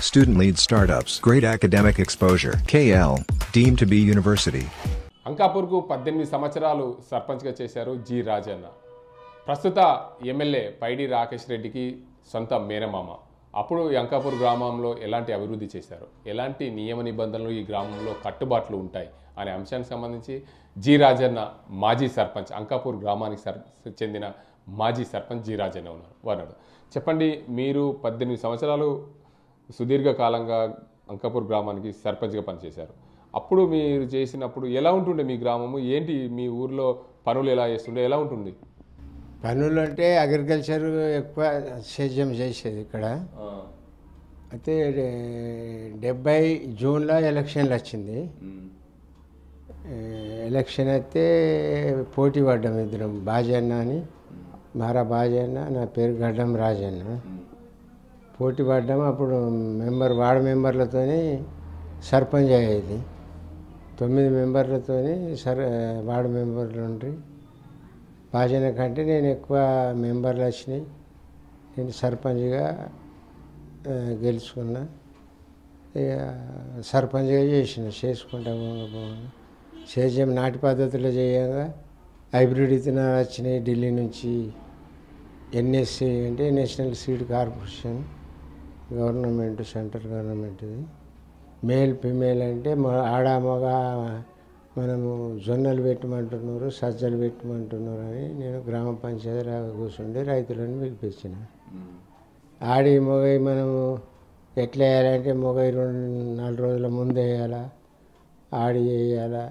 Student lead startups. Great academic exposure. KL. Deemed to be university. అంకాపూర్కు 18 సంవత్సరాలు సర్పంచ్గా చేశారు G Rajanna. ప్రస్తుత ఎమ్మెల్యే పైడి రాకేష్ రెడ్డికి సొంత మేనమామ. అప్పుడు అంకాపూర్ గ్రామంలో ఎలాంటి అభివృద్ధి చేశారు, ఎలాంటి నియమ నిబంధనలు ఈ గ్రామంలో కట్టుబాట్లు ఉంటాయి అనే అంశానికి సంబంధించి జి రాజన్న మాజీ సర్పంచ్, అంకాపూర్ గ్రామానికి చెందిన మాజీ సర్పంచ్ జి రాజన్న ఉన్నారు. చెప్పండి, మీరు 18 సంవత్సరాలు సుదీర్ఘకాలంగా అంకాపూర్ గ్రామానికి సర్పంచ్గా పనిచేశారు. అప్పుడు మీరు చేసినప్పుడు ఎలా ఉంటుండే మీ గ్రామము, ఏంటి మీ ఊర్లో పనులు ఎలా చేస్తుండే, ఎలా ఉంటుంది? పనులు అంటే అగ్రికల్చర్ ఎక్కువ సేద్యం చేసేది ఇక్కడ. అయితే 70 జూన్లో ఎలక్షన్లు వచ్చింది. ఎలక్షన్ అయితే పోటీ పడ్డాం ఇద్దరం, బాజన్న అని, మారా బాజన్న, నా పేరు గడ్డం రాజన్న. పోటీ పడ్డాం. అప్పుడు వార్డు మెంబర్లతోని సర్పంచ్ అయ్యేది. 9 మెంబర్లతో వార్డు మెంబర్లు ఉండి, బాజన కంటే నేను ఎక్కువ మెంబర్లు వచ్చినాయి. నేను సర్పంచ్గా గెలుచుకున్నా. ఇక సర్పంచ్గా చేసుకుంటా సేద్యం నాటి పద్ధతిలో చేయగా హైబ్రిడ్ విత్తనాలు వచ్చినాయి ఢిల్లీ నుంచి. ఎన్ఎస్సి అంటే national seed corporation, government, central గవర్నమెంట్ది. మేల్ ఫిమేల్ అంటే ఆడ మగ మనము జొన్నలు పెట్టమంటున్నారు, సజ్జలు పెట్టమంటున్నారు అని నేను గ్రామ పంచాయతీలో కూర్చుండి రైతులను పిలిపించిన. ఆడి మొగై మనము ఎట్లా వేయాలంటే మొగై 2-4 రోజుల ముందు వేయాలా, ఆడి వేయాలా.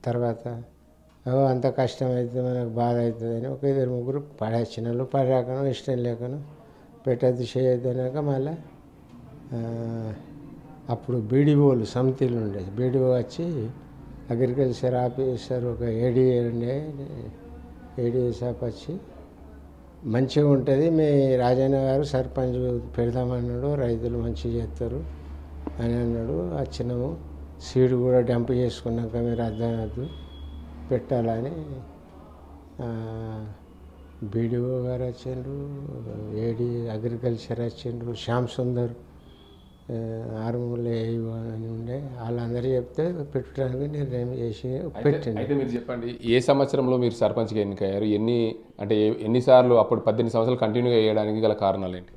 తర్వాత అంత కష్టమైతే మనకు బాధ అవుతుందని ఒక 2-3 పడేసిన వాళ్ళు పడాకను ఇష్టం లేకను పెట్టద్దు చేయొద్దనాక మళ్ళీ అప్పుడు బీడీఓలు సమితిలు ఉండేది. బీడీఓ వచ్చి అగ్రికల్చర్ ఆఫీసర్ ఒక ఏడీఏ ఉండే, ఏడీఏ షాప్ వచ్చి మంచిగా ఉంటుంది, మీ రాజన్న గారు సర్పంచ్ పెడదామన్నాడు, రైతులు మంచిగా చేస్తారు అని అన్నాడు. వచ్చినాము. సీడ్ కూడా డంప్ చేసుకున్నాక మీరు అద్దనద్దు పెట్టాలని బీడీఓ గారు వచ్చిండ్రు, ఏడీ అగ్రికల్చర్ వచ్చిండ్రు, శ్యామ్ సుందర్ ఆర్మూలే అని ఉండే. వాళ్ళందరూ చెప్తే పెట్టడానికి నిర్ణయం చేసి పెట్టండి. అయితే మీరు చెప్పండి, ఏ సంవత్సరంలో మీరు సర్పంచ్గా ఎన్నికయ్యారు, ఎన్నిసార్లు అప్పుడు 18 సంవత్సరాలు కంటిన్యూగా వేయడానికి గల కారణాలు ఏంటి?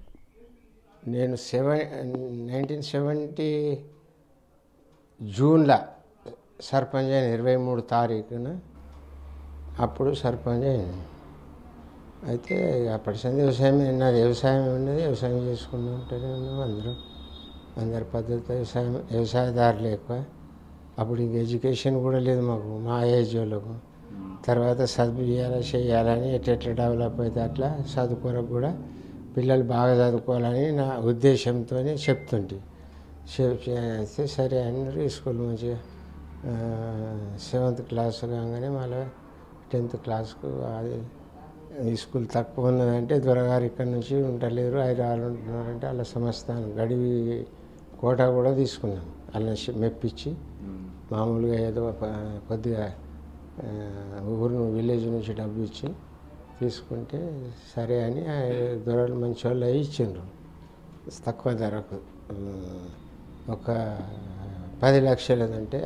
నేను 1970 జూన్లో సర్పంచ్ అయిన 23 తారీఖున అప్పుడు సర్పంచ్ అయింది. అయితే అప్పటి సంది వ్యవసాయం ఉన్నది, వ్యవసాయం చేసుకుంటూ ఉంటూనే ఉన్నాం. అందరి పద్ధతి వ్యవసాయదారులు ఎక్కువ. అప్పుడు ఇంక ఎడ్యుకేషన్ కూడా లేదు మాకు, మా ఏజ్ వాళ్ళకు. తర్వాత చదువు చేయాలని ఎట్లా డెవలప్ అయితే అట్లా చదువుకోరకు కూడా పిల్లలు బాగా చదువుకోవాలని నా ఉద్దేశంతో చెప్తుంటే సరే అన్నారు. స్కూల్ మంచిగా 7th క్లాస్ కాగానే మళ్ళీ 10th క్లాస్కు అది ఈ స్కూల్ తక్కువ ఉన్నదంటే దొరగారు ఇక్కడ నుంచి ఉండలేరు, 5-6 ఉంటున్నారంటే అలా సంస్థానం గడివి కోటా కూడా తీసుకున్నాం. అలా మెప్పించి మామూలుగా ఏదో కొద్దిగా ఊరు విలేజ్ నుంచి డబ్బు ఇచ్చి తీసుకుంటే సరే అని దొరలు మంచి వాళ్ళు ఇచ్చిండ్రు తక్కువ ధరకు. ఒక 10 లక్షలదంటే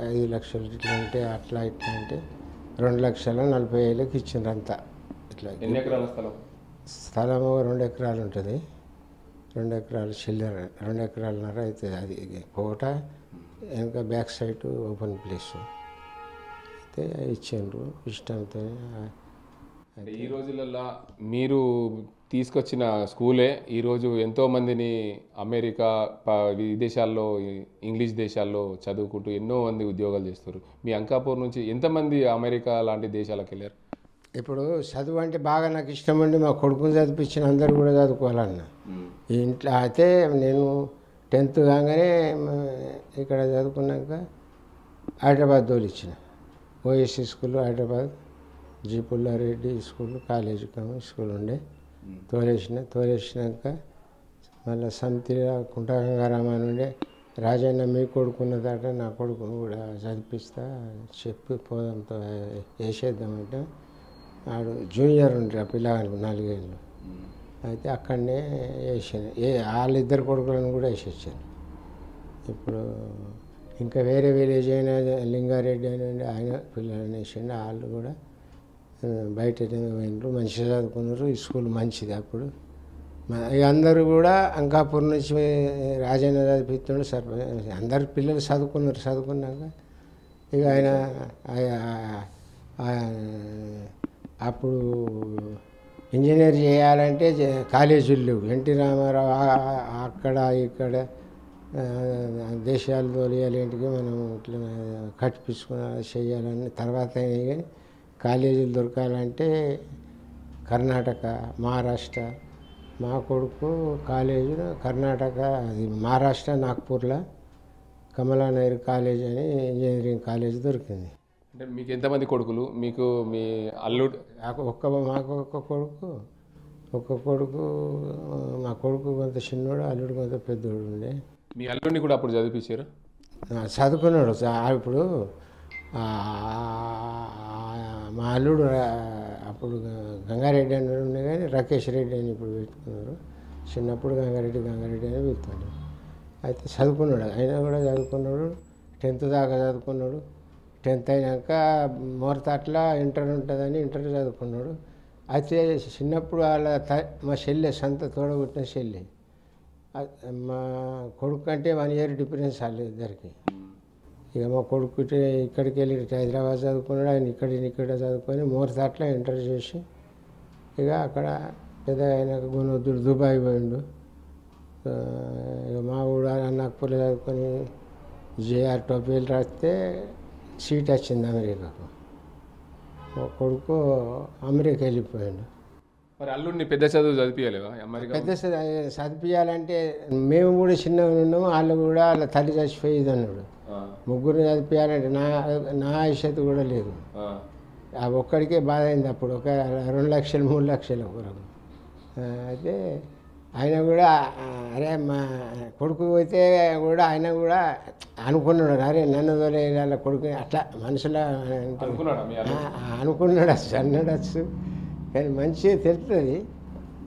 5 లక్షలు ఇట్లా అంటే అట్లా ఇట్లా అంటే 2,40,000కి ఇచ్చిండ్రు అంతా. ఇట్లా ఎన్ని ఎకరాల స్థలము 2 ఎకరాలు ఉంటుంది, 2 ఎకరాలు చిల్లర, 2 ఎకరాలన్నర అవుతుంది. అది కోట ఇంకా బ్యాక్ సైడ్ ఓపెన్ ప్లేస్ అయితే ఇచ్చిండ్రు ఇష్టంతో. ఈ రోజులలో మీరు తీసుకొచ్చిన స్కూలే ఈరోజు ఎంతోమందిని అమెరికా, విదేశాల్లో, ఇంగ్లీష్ దేశాల్లో చదువుకుంటూ ఎన్నో మంది ఉద్యోగాలు చేస్తారు. మీ అంకాపూర్ నుంచి ఎంతమంది అమెరికా లాంటి దేశాలకు వెళ్ళారు? ఇప్పుడు చదువు అంటే బాగా నాకు ఇష్టం అండి. మా కొడుకుని చదివించిన అందరూ కూడా చదువుకోవాలన్న ఇంట్లో. అయితే నేను 10th కాగానే ఇక్కడ చదువుకున్నాక హైదరాబాద్ తోలిచ్చిన. OSC school Hyderabad, G Pullareddy school, college school ఉండే తోలేసినాక మళ్ళీ సమితిలో కుంటగంగారామని ఉండే. రాజన్న మీ కొడుకున్నదాట, నా కొడుకును కూడా చదివిస్తా చెప్పి పోదాంతో వేసేద్దామంటే ఆడు జూనియర్ ఉండే ఆ పిల్లగానికి 4 ఏళ్ళు. అయితే అక్కడనే వేసాను. వాళ్ళిద్దరు కొడుకులను కూడా వేసేసాను. ఇప్పుడు ఇంకా వేరే విలేజ్ అయినా లింగారెడ్డి అని ఆయన పిల్లలని వేసిండు. వాళ్ళు కూడా బయట పోయినారు, మంచిగా చదువుకున్నారు. ఈ స్కూల్ మంచిది. అప్పుడు ఇక అందరూ కూడా అంకాపూర్ నుంచి రాజన్న చదివిస్తున్నాడు. సర్పంచ్ అందరు పిల్లలు చదువుకున్నారు. చదువుకున్నాక ఇక ఆయన అప్పుడు ఇంజనీర్ చేయాలంటే కాలేజీలు లేవు. ఎన్టీ రామారావు అక్కడ ఇక్కడ దేశాలు తోలియాలి, ఇంటికి మనం ఇట్లా కట్టిపించుకుని చేయాలని తర్వాత అయినాయి. కానీ కాలేజీలు దొరకాలంటే కర్ణాటక, మహారాష్ట్ర. మా కొడుకు కాలేజీలో కర్ణాటక, అది మహారాష్ట్ర నాగ్పూర్లో కమలానగర్ కాలేజ్ అని ఇంజనీరింగ్ కాలేజ్ దొరికింది. అంటే మీకు ఎంతమంది కొడుకులు? మీకు మీ అల్లుడు మాకు ఒక్క కొడుకు మా కొడుకు కొంత చిన్నోడు, అల్లుడు కొంత పెద్దోడు ఉండే. మీ అల్లుడిని కూడా అప్పుడు చదివించారు? చదువుకున్నాడు. ఇప్పుడు మా అల్లుడు అప్పుడు గంగారెడ్డి అని ఉండే, కానీ రాకేష్ రెడ్డి అని ఇప్పుడు పెట్టుకున్నారు. చిన్నప్పుడు గంగారెడ్డి అని పిలుస్తాడు. అయితే చదువుకున్నాడు, అయినా కూడా చదువుకున్నాడు. 10th దాకా చదువుకున్నాడు. 10th అయినాక మోరతాట్ల ఇంటర్ ఉంటుందని ఇంటర్ చదువుకున్నాడు. అయితే చిన్నప్పుడు మా చెల్లె సంత తోడగొట్టిన చెల్లె, మా కొడుకు అంటే 1 year డిఫరెన్స్ వాళ్ళు ఇద్దరికి. ఇక మా కొడుకు ఇక్కడికి వెళ్ళి హైదరాబాద్ చదువుకున్నాడు. ఆయన ఇక్కడ చదువుకొని మోరతాట్ల ఇంటర్ చేసి ఇక అక్కడ పెద్ద అయినాక గుణొద్దుడు దుబాయ్ పోయిండు. ఇక మా ఊడు నాగ్పూర్లో చదువుకొని JR టోపీలు రాస్తే సీట్ వచ్చింది అమెరికాకు. మా కొడుకు అమెరికా వెళ్ళిపోయాడు. మరి అల్లుడిని పెద్ద చదువు చదివించలేవా అమెరికా? పెద్ద చదివించాలంటే మేము కూడా చిన్నగా ఉన్నాము. వాళ్ళు కూడా వాళ్ళ తల్లి చచ్చిపోయేది అన్నాడు. ముగ్గురు చదివించాలంటే నా ఆయుష్యత కూడా లేదు. ఆ ఒక్కడికే బాధ అయింది అప్పుడు. ఒక 2 లక్షలు 3 లక్షలు వరకు. అయితే ఆయన కూడా అరే మా కొడుకు పోతే కూడా ఆయన కూడా అనుకున్నాడు, అరే నన్ను వాళ్ళ కొడుకు అట్లా మనసులో అనుకున్నాడు. అన్నడచ్చు కానీ మంచిగా తెలుస్తుంది,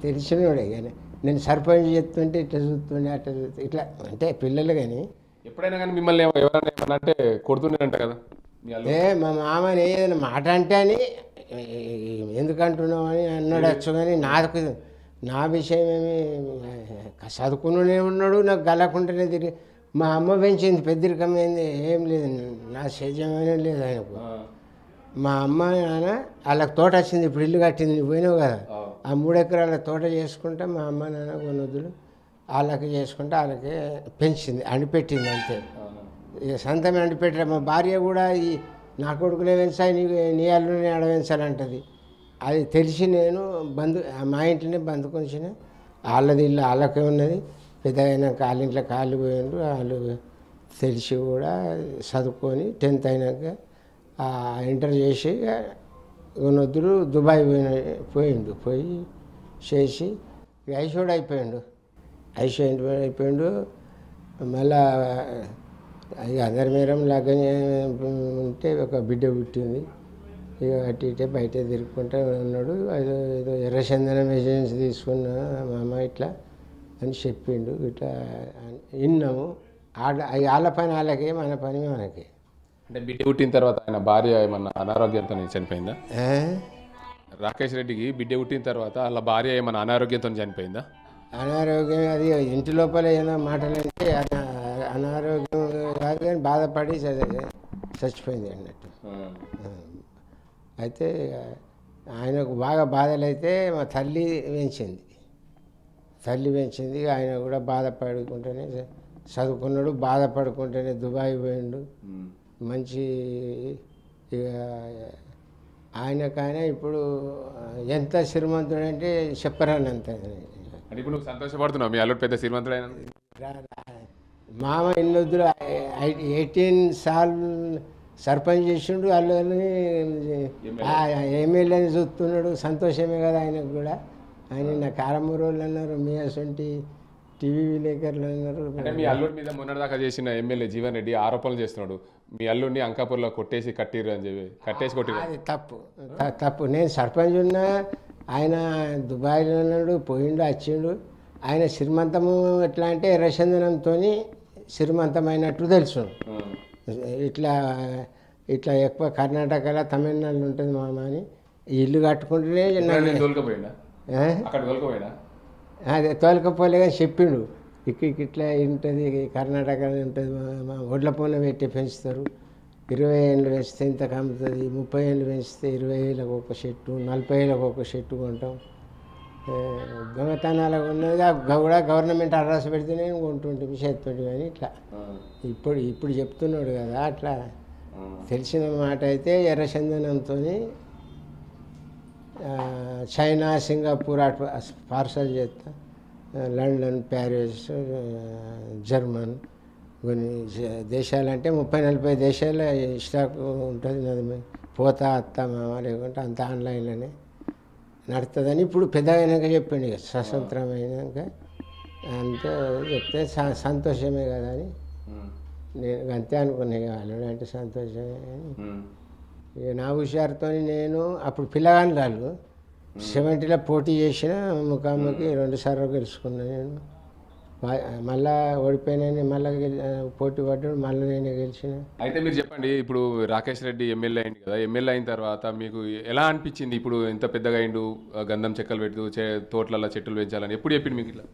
తెలిసినోడే. కానీ నేను సర్పంచ్ చెప్తుంటే ఇట్లా చూస్తుండే అట్లా చూస్తే ఇట్లా అంటే పిల్లలు. కానీ ఎప్పుడైనా కానీ మిమ్మల్ని ఎవరైనా ఏమన్నా అంటే కొడుతున్నారంట కదా? మా మామని ఏదైనా మాట అంటే అని ఎందుకంటున్నావు అని అన్నాడచ్చు. కానీ నా విషయం ఏమి చదువుకునే ఉన్నాడు. నాకు గలకుండానే తిరిగి మా అమ్మ పెంచింది, పెద్దరికమైంది ఏం లేదు, నా సేద్యమైన లేదు ఆయనకు. మా అమ్మ నాన్న వాళ్ళకి తోట వచ్చింది, ఇప్పుడు ఇల్లు కట్టింది, నువ్వు పోయినావు కదా. ఆ 3 ఎకరాల తోట చేసుకుంటే మా అమ్మ నాన్న కొనొద్దులు వాళ్ళకి చేసుకుంటే వాళ్ళకి పెంచింది, అండిపెట్టింది అంతే. ఇక సంతమే అండిపెట్టారు. మా భార్య కూడా నా కొడుకునే పెంచాలి, నీ అల్లునే ఆడ పెంచాలంటది. అది తెలిసి నేను మా ఇంట్లోనే బందుకొంచిన. వాళ్ళది ఇల్లు వాళ్ళకే ఉన్నది. పెద్ద అయినాక వాళ్ళ ఇంట్లో కాళ్ళు పోయిండ్రు. వాళ్ళు తెలిసి కూడా చదువుకొని 10th అయినాక ఇంటర్ చేసి కొనొద్దురు దుబాయ్ పోయి చేసి ఐసోడ్ అయిపోయాడు. అయిపోయాడు. మళ్ళా ఇక అందరి మేరం లాగానే ఉంటే ఒక బిడ్డ పుట్టింది. ఇక అటు ఇటే బయట తిరుగుకుంటూ ఉన్నాడు. ఏదో ఎర్రచందనం ఏజెన్సీ తీసుకున్నా మా అమ్మ ఇట్లా అని చెప్పిండు. ఇట్లా విన్నాము. వాళ్ళ పని వాళ్ళకి, మన పని మనకి. అంటే బిడ్డ పుట్టిన తర్వాత ఆయన భార్య ఏమన్నా అనారోగ్యంతో చనిపోయిందా? రాకేష్ రెడ్డికి బిడ్డ పుట్టిన తర్వాత వాళ్ళ భార్య ఏమన్నా అనారోగ్యంతో చనిపోయిందా? అనారోగ్యం అది ఇంటి లోపల ఏదో మాటలంటే అనారోగ్యం కాదు, కానీ బాధపడి చచ్చిపోయింది అన్నట్టు. అయితే ఆయనకు బాగా బాధలైతే మా తల్లి పెంచింది. ఆయన కూడా బాధపడుకుంటేనే చదువుకున్నాడు, బాధపడుకుంటేనే దుబాయ్ పోయిండు. మంచి ఇక ఆయనకైనా ఇప్పుడు ఎంత శ్రీమంతుడంటే చెప్పరానంత. అంటే ఇప్పుడు నువ్వు సంతోషపడుతున్నావు మీ అల్లుడు పెద్ద శ్రీమంతుడైన? మామ ఇన్నొద్దులు 18 సార్లు సర్పంచ్ చేసిండు. వాళ్ళని ఎమ్మెల్యేని చూస్తున్నాడు. సంతోషమే కదా ఆయనకు కూడా. ఆయన నా కారమూరు వాళ్ళు అన్నారు, మీ అసొంటి టీవీ విలేకరులు అన్నారు. అంటే మీ అల్లుడి మీద మొన్నటిదాకా చేసిన ఎమ్మెల్యే జీవన్ రెడ్డి ఆరోపణలు చేస్తున్నాడు, మీ అల్లుడిని అంకాపూర్లో కట్టేసి కొట్టిరు అని చెప్పి. కట్టేసి కొట్టిరు. అది తప్పు. నేను సర్పంచ్ ఉన్నా ఆయన దుబాయ్లో ఉన్నాడు, పోయిండు వచ్చిండు. ఆయన శ్రీమంతము ఎట్లా అంటే ఎర్రచందనంతో శ్రీమంతమైనట్టు తెలుసు. ఇట్లా ఇట్లా ఎక్కువ కర్ణాటకలో తమిళనాడులో ఉంటుంది మామ అని ఇల్లు కట్టుకుంటేనే అదే తోలకపోలే కానీ చెప్పిండు ఇట్లా ఉంటుంది కర్ణాటకలో ఉంటుంది మా ఒడ్ల పూన పెట్టి పెంచుతారు. 20 ఏళ్ళు పెంచితే ఇంత కమ్ముతుంది, 30 ఏళ్ళు పెంచితే 20 ఏళ్ళకు ఒక చెట్టు, 40 ఏళ్ళకు ఒక చెట్టు కొంటాం. దొంగతనాలకు ఉన్నది కూడా గవర్నమెంట్ అడ్రస్ పెడితేనే కొంటుంటే చేతితోటి. కానీ ఇట్లా ఇప్పుడు చెప్తున్నాడు కదా, అట్లా తెలిసిన మాట అయితే ఎర్రచందనంతో చైనా, సింగపూర్ అటు పార్సల్ చేస్తా, లండన్, ప్యారిస్, జర్మన్ కొన్ని దేశాలంటే 30-40 దేశాల స్టాక్ ఉంటుంది. నాది పోతా అత్త మామ లేకుంటే అంత ఆన్లైన్లోనే నడుతుందని ఇప్పుడు పెద్దగా అయినాక చెప్పిండు. ఇక స్వతంత్రమైనాక అంతే చెప్తే సంతోషమే కదా అని నేను అంతే అనుకున్నా. ఇక వాళ్ళు అంటే సంతోషమే అని ఇక నా హుషారుతో నేను అప్పుడు పిల్లగాని వాళ్ళు 70లో పోటీ చేసిన ముఖాముఖి 2 సార్లు గెలుచుకున్నా. నేను మళ్ళా ఓడిపోయినా, మళ్ళీ పోటీ పడ్డాడు, మళ్ళీ నేనే గెలిచిన. అయితే మీరు చెప్పండి, ఇప్పుడు రాకేష్ రెడ్డి ఎమ్మెల్యే అయింది కదా, ఎమ్మెల్యే అయిన తర్వాత మీకు ఎలా అనిపించింది? ఇప్పుడు ఎంత పెద్దగా అయిండు, గంధం చెక్కలు పెడుతూ తోటలలో చెట్టులు పెంచాలని ఎప్పుడు చెప్పిండు మీకు? ఇట్లా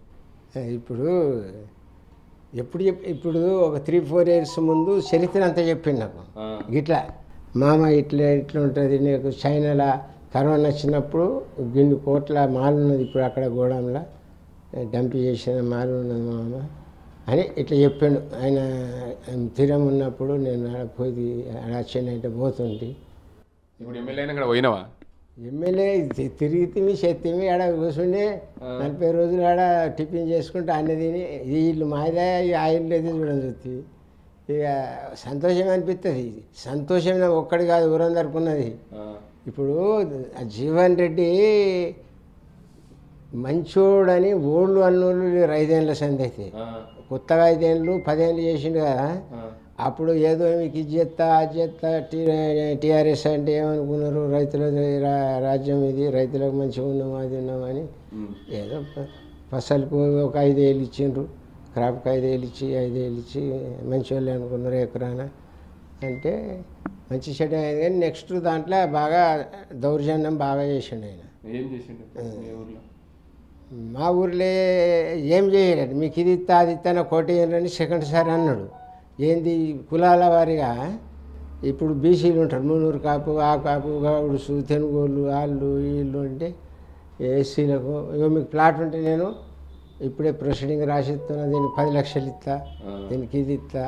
ఇప్పుడు ఒక 3-4 ఇయర్స్ ముందు చరిత్ర అంతా చెప్పిండు నాకు. ఇట్లా మామ ఇట్లా ఉంటుంది నీకు, చైనాలో కరోనా వచ్చినప్పుడు గిన్ని కోట్ల మాల్ ఉన్నది ఇప్పుడు అక్కడ గోడంలో డంపి చేసిన మాల్ ఉన్నది మామ అని ఇట్లా చెప్పిండు. ఆయన తీరం ఉన్నప్పుడు నేను ఆడ పోయి ఆడ వచ్చానంటే పోతుంటే. ఇప్పుడు ఎమ్మెల్యే అయినా అక్కడ పోయినావా? ఎమ్మెల్యే తిరిగితిమి చేతిమి ఆడ కూర్చుండే 40 రోజులు ఆడ టిఫిన్ చేసుకుంటే అన్ని తిని వీళ్ళు మాదే ఆ ఇల్లు అయితే చూడని చూస్తే ఇక సంతోషం అనిపిస్తుంది. సంతోషం ఒక్కడి కాదు, ఊరందరికి ఉన్నది. ఇప్పుడు జీవన్ రెడ్డి మంచోడని ఓళ్ళు అన్నోళ్ళు 5 ఏళ్ళ సంది అయితే కొత్తగా 5 ఏళ్ళు 10 ఏళ్ళు చేసిండు కదా. అప్పుడు ఏదో మీకు ఇది చేస్తా అది చేస్తా టీఆర్ఎస్ అంటే ఏమనుకున్నారు, రైతుల రాజ్యం ఇది, రైతులకు మంచిగా ఉన్నాము అది ఉన్నామని ఏదో ఫసల్కు ఒక 5 ఏళ్ళు ఇచ్చిండ్రు, క్రాప్కి 5 ఏళ్ళు ఇచ్చి 5 ఏళ్ళు ఇచ్చి మంచి వాళ్ళు అనుకున్నారు ఎకరాన అంటే మంచి చెడ్డ అయింది. కానీ నెక్స్ట్ దాంట్లో బాగా దౌర్జన్యం బాగా చేసిండు ఆయన. ఏం చేసిండు మా ఊర్లో? ఏం చేయలేదు, మీకు ఇది ఇస్తా అది ఇస్తాను కోటేయండి సెకండ్ సారి అన్నాడు. ఏంది కులాల వారిగా ఇప్పుడు బీసీలు ఉంటారు, 300 కాపు, ఆ కాపు, గౌడుసు, తెనుగోళ్ళు, వాళ్ళు వీళ్ళు అంటే ఎస్సీలకు ఇగో మీకు ప్లాట్ ఉంటే నేను ఇప్పుడే ప్రొసీడింగ్ రాసిస్తున్నా, దీనికి 10 లక్షలు ఇస్తా, దీనికి ఇది ఇస్తా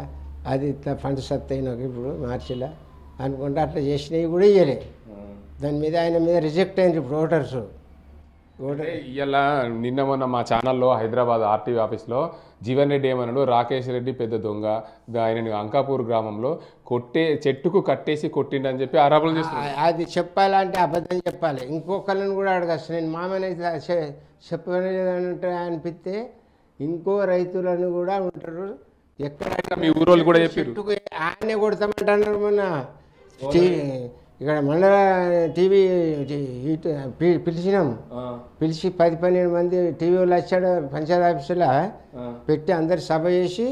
అది ఇస్తా, ఫండ్స్ వస్తాయి నాకు ఇప్పుడు మార్చిలో అనుకుంటే అట్లా చేసినవి కూడా ఇవ్వలే. దాని మీద ఆయన మీద రిజెక్ట్ అయింది ఇప్పుడు ఓటర్స్. ఇవాళ నిన్న మొన్న మా ఛానల్లో హైదరాబాద్ ఆర్టీవీ ఆఫీస్లో జీవన్ రెడ్డి ఏమన్నాడు, రాకేష్ రెడ్డి పెద్ద దొంగ, ఆయనని అంకాపూర్ గ్రామంలో చెట్టుకు కట్టేసి కొట్టిండని చెప్పి ఆరోపణలు చేస్తున్నారు. అది చెప్పాలంటే అబద్ధం చెప్పాలి. ఇంకొకళ్ళని కూడా అడగచ్చు. నేను మామనైతే చెప్పలేదంటే అనిపిస్తే ఇంకో రైతులను కూడా ఉంటారు. ఎక్కడ మీ ఊరోళ్ళు కూడా చెప్పారు ఆయనే కొడతామంటున్నారు. మొన్న ఇక్కడ మండల టీవీ పిలిచినాం, పిలిచి 10-12 మంది టీవీ వాళ్ళు వచ్చాడు పంచాయతీ ఆఫీసులో పెట్టి అందరు సభ చేసి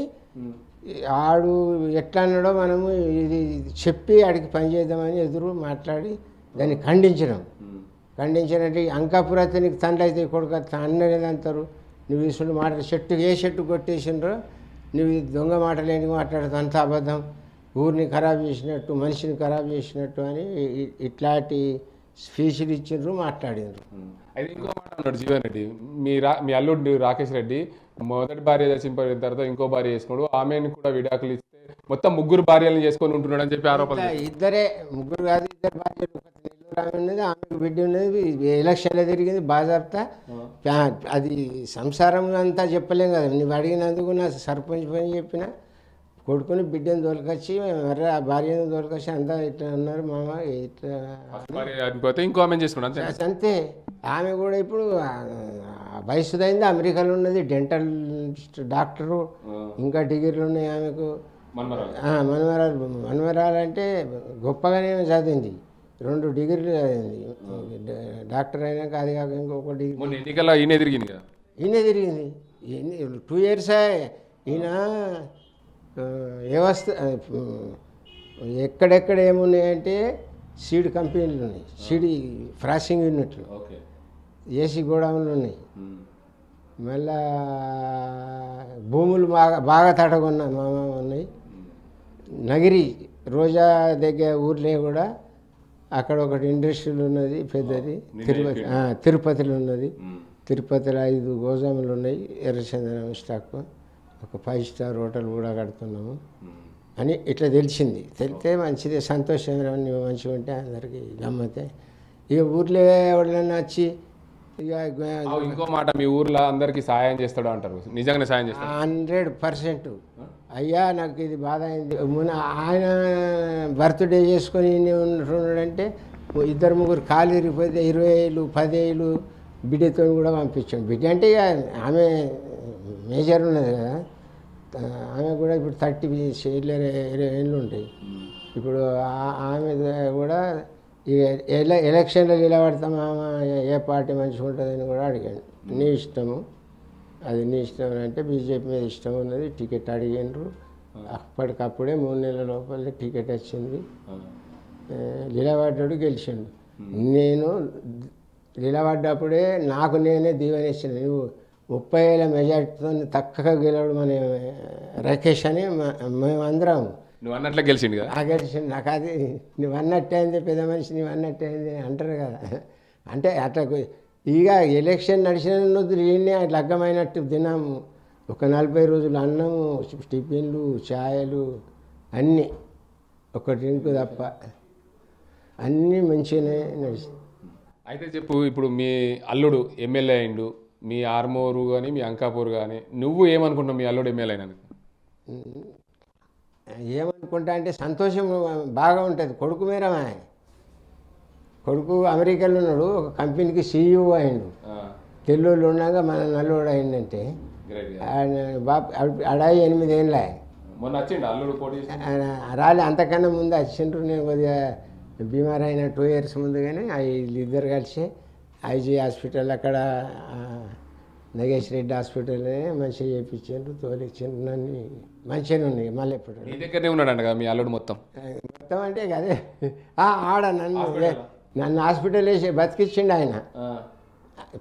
ఆడు ఎట్లా అన్నాడో మనము ఇది చెప్పి ఆడికి పని చేద్దామని ఎదురు మాట్లాడి దాన్ని ఖండించినాం. ఖండించినట్టు అంకాపురాతనికి తండ్రి అయితే కొడుకు అన్నది అంటారు. నువ్వు ఇసుడు మాటలు ఏ చెట్టు కొట్టేసిండ్రో నువ్వు దొంగ మాటలు ఏంటి మాట్లాడుతావు, అంత అబద్ధం, ఊరిని ఖరాబ్ చేసినట్టు మనిషిని ఖరాబ్ చేసినట్టు అని ఇట్లాంటి స్పీచ్లు ఇచ్చిండ్రు, మాట్లాడినారు. అయితే ఇంకో మాట అన్నాడు జీవన్ రెడ్డి, మీ అల్లుడు రాకేష్ రెడ్డి మొదటి భార్య చచ్చిపోయిన తర్వాత ఇంకో భార్య చేసుకున్నాడు, ఆమెను కూడా విడాకులు ఇస్తే మొత్తం 3 భార్యలను చేసుకొని ఉంటున్నాడు అని చెప్పి ఆరోపణ. ఇద్దరే, 3 కాదు, 2 భార్యలు ఉన్నది, ఆమెకు బిడ్డ ఉన్నది, ఎలక్షన్లో తిరిగింది బాజాబ్తా. అది సంసారం అంతా చెప్పలేం కదా. నువ్వు అడిగినందుకు నా సర్పంచ్ పని చెప్పిన కొడుకుని బిడ్డను తోలుకొచ్చి మరి ఆ భార్యను తోలుకొచ్చి అంతా ఇట్లా ఉన్నారు మామ ఇట్లా అనిపోతే ఇంకో ఆమె చేసుకున్నాను అంతే. ఆమె కూడా ఇప్పుడు వయసుదైంది, అమెరికాలో ఉన్నది, డెంటల్ డాక్టరు, ఇంకా డిగ్రీలు ఉన్నాయి ఆమెకు. మనవరాలు అంటే గొప్పగానే చదివింది. 2 డిగ్రీలు అయింది. డాక్టర్ అయినాక అది కాక ఇంకొక డిగ్రీ మొన్న ఎన్నికల్లో ఈయన తిరిగింది కదా. ఈయన తిరిగింది. 2 ఇయర్స్ ఈయన వ్యవస్థ ఎక్కడెక్కడ ఏమున్నాయంటే సీడ్ కంపెనీలు ఉన్నాయి, సీడ్ ఫ్రాసింగ్ యూనిట్లు, ఓకే. ఏసీ గోడౌన్లు ఉన్నాయి, మళ్ళా భూములు బాగా తడగొన్న ఉన్నాయి. నగిరి రోజా దగ్గర ఊర్లే కూడా అక్కడ ఒకటి ఇండస్ట్రీలు ఉన్నది పెద్దది. తిరుపతిలో ఉన్నది. తిరుపతిలో 5 గోదాములు ఉన్నాయి, ఎర్రచందనం స్టాక్, ఒక 5 స్టార్ హోటల్ కూడా కడుతున్నాము అని ఇట్లా తెలిసింది. తెలితే మంచిది, సంతోషం, మంచిగా ఉంటే అందరికీ గమ్మతే. ఇక ఊర్లో ఎవరైనా వచ్చి ఇక ఇంకో మాట, మీ ఊర్లో అందరికి సహాయం చేస్తాడు అంటారు, నిజంగానే సహాయం చేస్తాడు? 100%. అయ్యా నాకు ఇది బాధ అయింది, ఆయన బర్త్డే చేసుకొని ఉంటున్నాడంటే 2-3 కాలు ఇరిగిపోతే 20,000 10,000 బిడ్డతో కూడా పంపించాం. బిడ్డ అంటే ఇక ఆమె మేజర్ ఉన్నది కదా, ఆమె కూడా ఇప్పుడు 20 ఏళ్ళు ఉంటాయి. ఇప్పుడు ఆమె కూడా ఎలక్షన్లో నిలబడతామా, ఏ పార్టీ మంచిగా ఉంటుందని కూడా అడిగాను. నీ ఇష్టము, అది నీ ఇష్టం అంటే బీజేపీ మీద ఇష్టం ఉన్నది. టికెట్ అడిగినారు, అప్పటికప్పుడే 3 నెలల లోపలే టికెట్ వచ్చింది. నిలబడ్డాడు, గెలిచిండు. నేను నిలబడ్డప్పుడే నాకు నేనే దీవెనిచ్చిన, నువ్వు 30,000 మెజార్టీతో తక్కువగా గెలవడం మన రాకేష్ అని మేమందరం. నువ్వు అన్నట్లే గెలిచిండు కదా? గెలిచిండు. నాకు అది నువ్వు అన్నట్టే అయింది, పెద్ద మనిషి నువ్వు అన్నట్టే అయింది అంటారు కదా. అంటే అట్లా ఇక ఎలక్షన్ నడిచిన వద్దు, ఈయనే లగ్గమైనట్టు తిన్నాము. ఒక 40 రోజులు అన్నము, టిఫిన్లు, ఛాయలు అన్నీ, ఒక డ్రింక్ తప్ప అన్నీ మంచిగానే నడిచింది. అయితే చెప్పు, ఇప్పుడు మీ అల్లుడు ఎమ్మెల్యే అయిండు, మీ ఆర్మూరు కానీ మీ అంకాపూర్ కానీ, నువ్వు ఏమనుకుంటావు మీ అల్లుడు ఎమ్మెల్యే అయినందుకు? ఏమనుకుంటా అంటే సంతోషం బాగా ఉంటుంది. కొడుకు మేరమా, కొడుకు అమెరికాలో ఉన్నాడు, ఒక కంపెనీకి CEO అయిండు. తెల్లోళ్ళు ఉండగా మన నల్లోడు అయిందంటే అడాయి 8 ఏళ్ళ. మొన్న వచ్చిండు అల్లుడు పోటీ రాలే, అంతకన్నా ముందు వచ్చిండ్రు. నేను కొద్దిగా బీమార్ అయిన 2 ఇయర్స్ ముందుగానే వీళ్ళిద్దరు కలిసి ఐజీ హాస్పిటల్, అక్కడ నగేష్ రెడ్డి హాస్పిటల్నే మంచిగా చేయించారు, తోలిచ్చిండ్రు. నన్ను మంచిగానే ఉన్నాయి. మళ్ళీ ఎప్పుడు నీ దగ్గరనే ఉన్నాడంట కదా మీ అల్లుడు మొత్తం? మొత్తం అంటే అదే ఆడ నన్ను హాస్పిటల్ వేసి బతికిచ్చిండు ఆయన.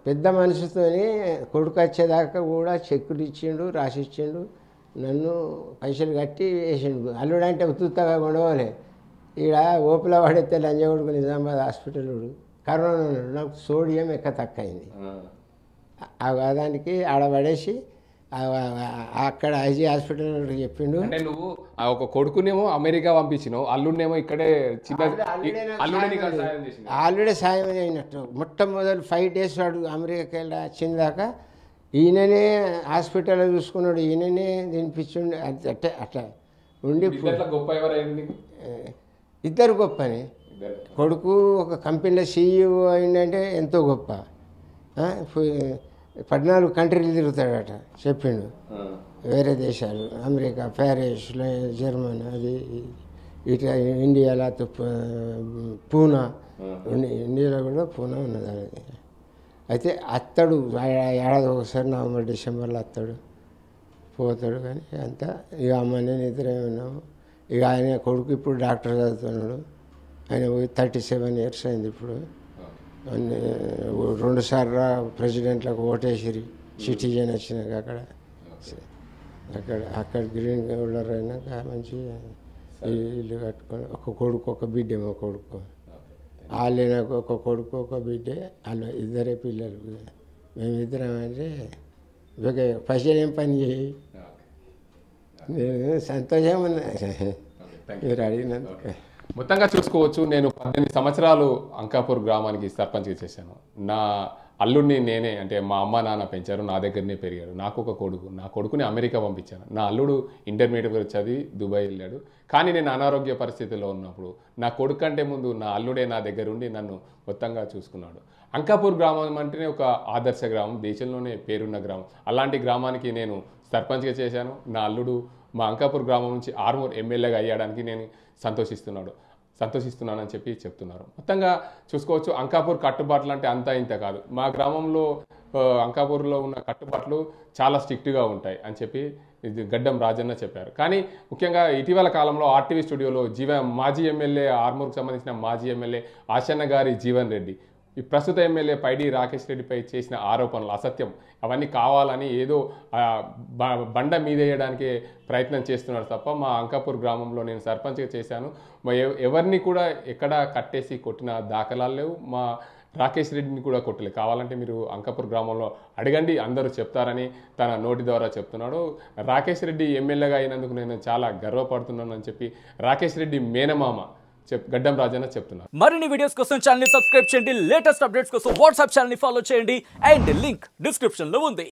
పెద్ద మనిషితోని కొడుకు వచ్చేదాకా కూడా చెక్కులు ఇచ్చిండు, రాసిచ్చిండు. నన్ను పైసలు కట్టి వేసిండు. అల్లుడు అంటే ఉత్తుగా ఉండవలే. ఈడ ఓపిల పడితే లంజగొడుకు నిజామాబాద్ హాస్పిటల్ కరోనా ఉన్నాడు. నాకు సోడియం తక్కువ అయింది. దానికి ఆడ పడేసి అక్కడ ఐజీ హాస్పిటల్ చెప్పిండు. అంటే నువ్వు ఒక కొడుకునేమో అమెరికా పంపించినావు, అల్లుడినేమో ఇక్కడే ఆల్రెడీ సాయం అయినట్టు. మొట్టమొదలు 5 days వాడు అమెరికాకి వెళ్ళి వచ్చిందాకా ఈయననే హాస్పిటల్లో చూసుకున్నాడు, ఈయననే తినిపించుండు. అంటే అట్లా ఉండి గొప్ప ఎవరైంది? ఇద్దరు గొప్పని. కొడుకు ఒక కంపెనీలో CEO అయిందంటే ఎంతో గొప్ప. 14 కంట్రీలు తిరుగుతాడట చెప్పిండు, వేరే దేశాలు, అమెరికా, ప్యారిస్, జర్మనీ, అది ఇట్లా ఇండియాలో పూనా, ఇండియాలో కూడా పూనా ఉన్నది. అది అయితే అత్తడు ఏడాది ఒకసారి నవంబర్ డిసెంబర్లో అత్తడు, పోతాడు. కానీ అంతా ఇక అమ్మ నేను ఇద్దరే ఉన్నాము. ఇక ఆయన కొడుకు ఇప్పుడు డాక్టర్ చదువుతున్నాడు. ఆయన పోయి 37 years అయింది. ఇప్పుడు 2 సార్లు ప్రెసిడెంట్లకు ఓటేసిరి, సిటిజన్ వచ్చినాక అక్కడ గ్రీన్ హోల్డర్ అయినాక మంచిగా ఇల్లు కట్టుకొని ఒక కొడుకు ఒక బిడ్డ, మా కొడుకు వాళ్ళే, నాకు ఒక కొడుకు ఒక బిడ్డే, వాళ్ళు ఇద్దరే పిల్లలు. మేమిద్దరం అంటే పైసలు ఏం పని చేయి, నేను సంతోషం ఉన్నా మీరు అడిగినందుకు. మొత్తంగా చూసుకోవచ్చు, నేను 18 సంవత్సరాలు అంకాపూర్ గ్రామానికి సర్పంచ్గా చేశాను. నా అల్లుడిని నేనే, అంటే మా అమ్మ నాన్న పెంచారు, నా దగ్గరనే పెరిగాడు. నాకు ఒక కొడుకు, నా కొడుకుని అమెరికా పంపించాను. నా అల్లుడు ఇంటర్మీడియట్ చదివి దుబాయ్ వెళ్ళాడు. కానీ నేను అనారోగ్య పరిస్థితుల్లో ఉన్నప్పుడు నా కొడుకు కంటే ముందు నా అల్లుడే నా దగ్గర ఉండి నన్ను మొత్తంగా చూసుకున్నాడు. అంకాపూర్ గ్రామం అంటేనే ఒక ఆదర్శ గ్రామం, దేశంలోనే పేరున్న గ్రామం. అలాంటి గ్రామానికి నేను సర్పంచ్గా చేశాను. నా అల్లుడు మా అంకాపూర్ గ్రామం నుంచి ఆర్మూర్ ఎమ్మెల్యేగా అయ్యడానికి నేను సంతోషిస్తున్నాడు. సంతోషిస్తున్నానని చెప్పి చెప్తున్నారు. మొత్తంగా చూసుకోవచ్చు అంకాపూర్ కట్టుబాట్లు అంటే అంతా ఇంత కాదు. మా గ్రామంలో అంకాపూర్లో ఉన్న కట్టుబాట్లు చాలా స్ట్రిక్ట్గా ఉంటాయి అని చెప్పి ఇది గడ్డం రాజన్న చెప్పారు. కానీ ముఖ్యంగా ఇటీవల కాలంలో ఆర్టీవీ స్టూడియోలో మాజీ ఎమ్మెల్యే ఆర్మూర్కు సంబంధించిన మాజీ ఎమ్మెల్యే ఆశన్న గారి జీవన్ రెడ్డి ఈ ప్రస్తుత ఎమ్మెల్యే పైడి రాకేష్ రెడ్డిపై చేసిన ఆరోపణలు అసత్యం, అవన్నీ కావాలని ఏదో బండ మీదేయడానికి ప్రయత్నం చేస్తున్నారు తప్ప మా అంకాపూర్ గ్రామంలో నేను సర్పంచ్గా చేశాను, ఎవరిని కూడా ఎక్కడ కట్టేసి కొట్టిన దాఖలాలు లేవు, మా రాకేష్ రెడ్డిని కూడా కొట్టలేదు, కావాలంటే మీరు అంకాపూర్ గ్రామంలో అడగండి అందరూ చెప్తారని తన నోటి ద్వారా చెప్తున్నాడు. రాకేష్ రెడ్డి ఎమ్మెల్యేగా అయినందుకు నేను చాలా గర్వపడుతున్నాను అని చెప్పి రాకేష్ రెడ్డి మేనమామ గడ్డం రాజన్న చెప్తున్నారు. మరిన్ని వీడియోస్ కోసం ఛానల్ ని సబ్స్క్రైబ్ చేయండి, లేటెస్ట్ అప్డేట్స్ కోసం వాట్సాప్ ఛానల్ ని ఫాలో చేయండి అండ్ లింక్ డిస్క్రిప్షన్ లో ఉంది.